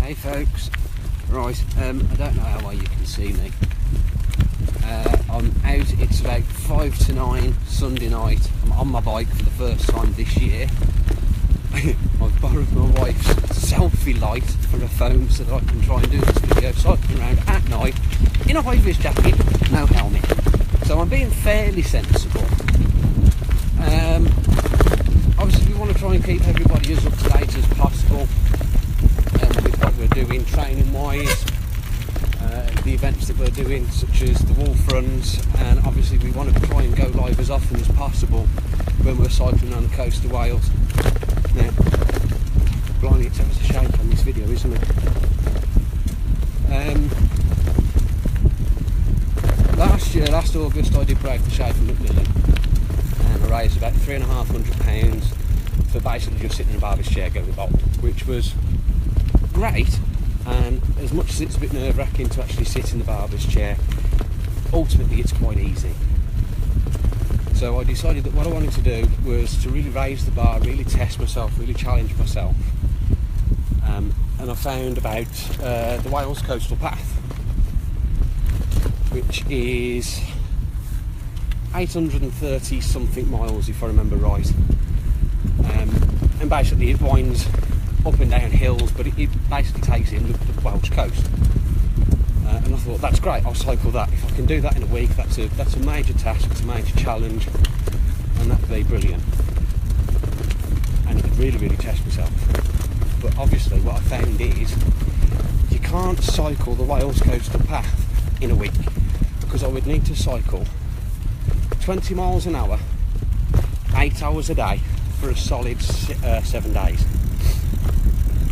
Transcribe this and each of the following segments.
Hey folks, right, I don't know how well you can see me. I'm out, it's about 5 to 9 Sunday night. I'm on my bike for the first time this year. I've borrowed my wife's selfie light for a phone so that I can try and do this video cycling around at night in a high-vis jacket, no helmet. So I'm being fairly sensible. Obviously we want to try and keep everybody as up to date as possible with what we're doing training wise, the events that we're doing such as the wolf runs, and obviously we want to try and go live as often as possible when we're cycling on the coast of Wales. Now, blimey, it's ever so shape on this video, isn't it? Last August I did break the shape in Macmillan, and I raised about £3,500 for basically just sitting in a barber's chair going bolt, which was great. And as much as it's a bit nerve-wracking to actually sit in the barber's chair, ultimately it's quite easy. So I decided that what I wanted to do was to really raise the bar, really test myself, really challenge myself. And I found about the Wales Coastal Path, which is 830 something miles if I remember right. And basically it winds up and down hills, but it basically takes in the Welsh coast. And I thought, that's great, I'll cycle that. If I can do that in a week, that's a major task, it's a major challenge, and that'd be brilliant. And it could really, really test myself. But obviously what I found is, you can't cycle the Wales Coastal Path in a week, because I would need to cycle 20 miles an hour, 8 hours a day, for a solid 7 days.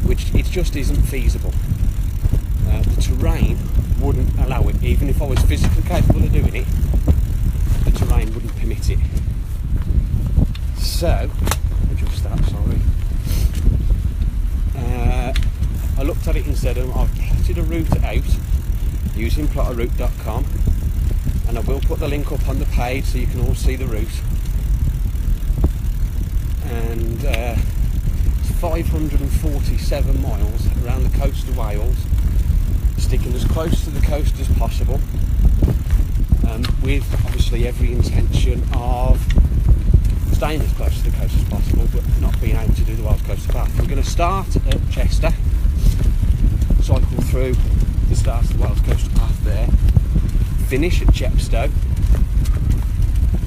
Which it just isn't feasible. The terrain wouldn't allow it, even if I was physically capable of doing it, the terrain wouldn't permit it. So, adjust that, sorry. I looked at it and said, I've plotted a route out using plotteroute.com, and I will put the link up on the page so you can all see the route. And 547 miles around the coast of Wales, sticking as close to the coast as possible, with obviously every intention of staying as close to the coast as possible, but not being able to do the Wales Coastal Path. We're going to start at Chester, cycle through the start of the Wales Coastal Path there, finish at Chepstow,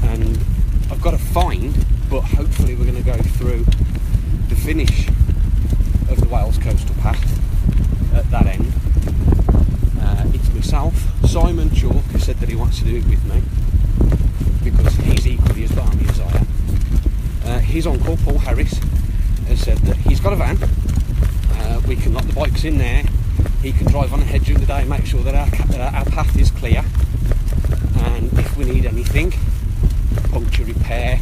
and I've got a find, but hopefully we're going to go through the finish of the Wales Coastal Path at that end. It's myself, Simon Chalk, who said that he wants to do it with me because he's equally as balmy as I am. His uncle, Paul Harris, has said that he's got a van, we can lock the bikes in there, he can drive on ahead during the day and make sure that our path is clear, and if we need anything, puncture repair,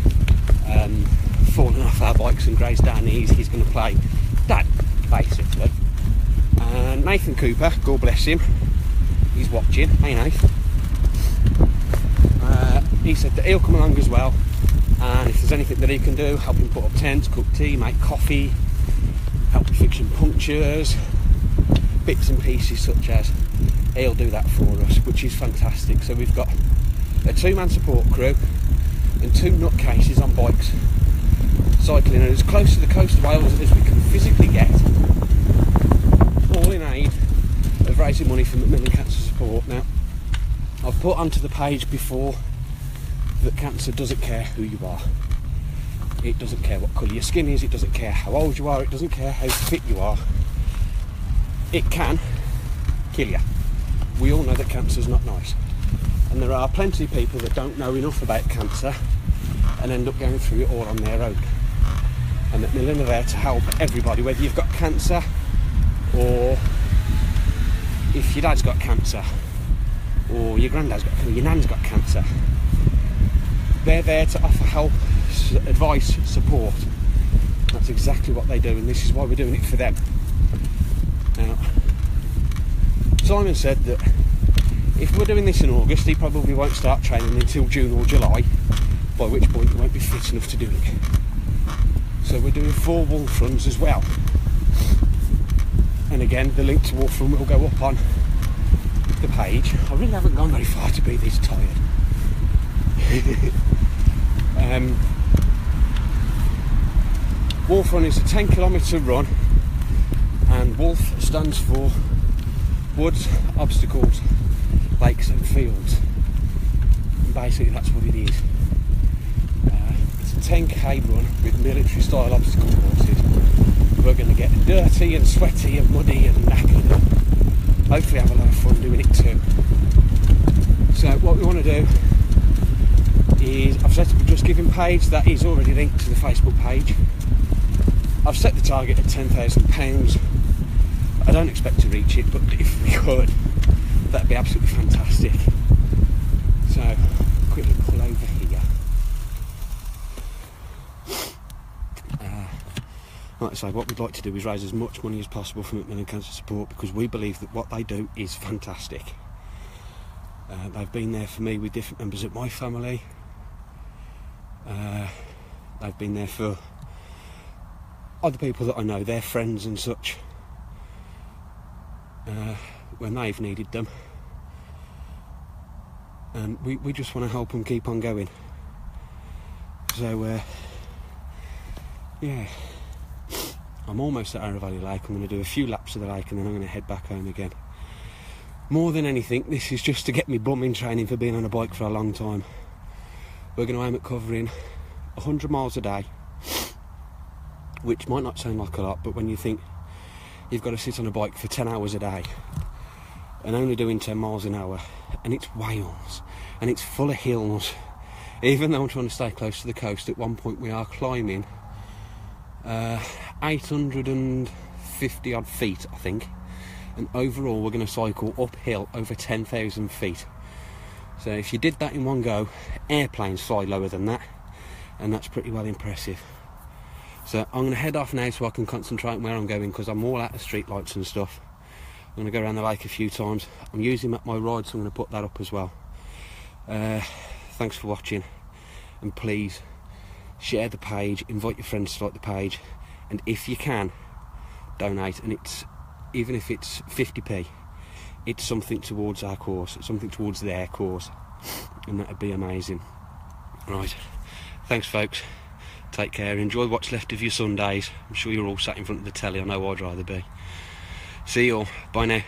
falling off our bikes and grazed our knees, he's going to play dad, basically. And Nathan Cooper, God bless him, he's watching, hey Nath. He said that he'll come along as well, and if there's anything that he can do, help him put up tents, cook tea, make coffee, help with fixing punctures, bits and pieces such as, he'll do that for us, which is fantastic. So we've got a 2-man support crew and 2 nutcases on bikes, cycling as close to the coast of Wales as we can physically get, all in aid of raising money for Macmillan Cancer Support. Now, I've put onto the page before that cancer doesn't care who you are. It doesn't care what colour your skin is, it doesn't care how old you are, it doesn't care how fit you are. It can kill you. We all know that cancer's not nice. And there are plenty of people that don't know enough about cancer and end up going through it all on their own. And Macmillan are there to help everybody, whether you've got cancer or if your dad's got cancer or your granddad's got cancer, your nan's got cancer. They're there to offer help, advice, support. That's exactly what they do, and this is why we're doing it for them. Now, Simon said that if we're doing this in August, he probably won't start training until June or July, by which point he won't be fit enough to do it. So we're doing 4 wolf runs as well. And again, the link to Wolfram will go up on the page. I really haven't gone very far to be this tired. Wolf Run is a 10-kilometre run, and Wolf stands for Woods, Obstacles, Lakes and Fields. And basically that's what it is. It's a 10k run with military style obstacle courses. We're going to get dirty and sweaty and muddy and knackered, and hopefully have a lot of fun doing it too. So what we want to do is, I've set up a Just Giving page that is already linked to the Facebook page. I've set the target at £10,000. I don't expect to reach it, but if we could, that'd be absolutely fantastic. So, quickly pull over here. Like I say, what we'd like to do is raise as much money as possible for Macmillan Cancer Support, because we believe that what they do is fantastic. They've been there for me with different members of my family. They've been there for other people that I know, their friends and such, when they've needed them. And we just want to help them keep on going. So, yeah. I'm almost at Arrow Valley Lake. I'm going to do a few laps of the lake and then I'm going to head back home again. More than anything, this is just to get me bum in training for being on a bike for a long time. We're going to aim at covering 100 miles a day, which might not sound like a lot, but when you think you've got to sit on a bike for 10 hours a day and only doing 10 miles an hour, and it's Wales and it's full of hills, even though I'm trying to stay close to the coast, at one point we are climbing 850 odd feet, I think, and overall we're going to cycle uphill over 10,000 feet. So if you did that in one go, airplanes fly lower than that, and that's pretty well impressive. So I'm going to head off now so I can concentrate on where I'm going, because I'm all out of street lights and stuff. I'm going to go around the lake a few times. I'm using my ride, so I'm going to put that up as well. Thanks for watching, and please share the page, invite your friends to like the page, and if you can, donate. And it's, even if it's 50p, it's something towards our cause, it's something towards their cause, and that would be amazing. Right, thanks folks, take care, enjoy what's left of your Sundays. I'm sure you're all sat in front of the telly, I know I'd rather be. See you all, bye now.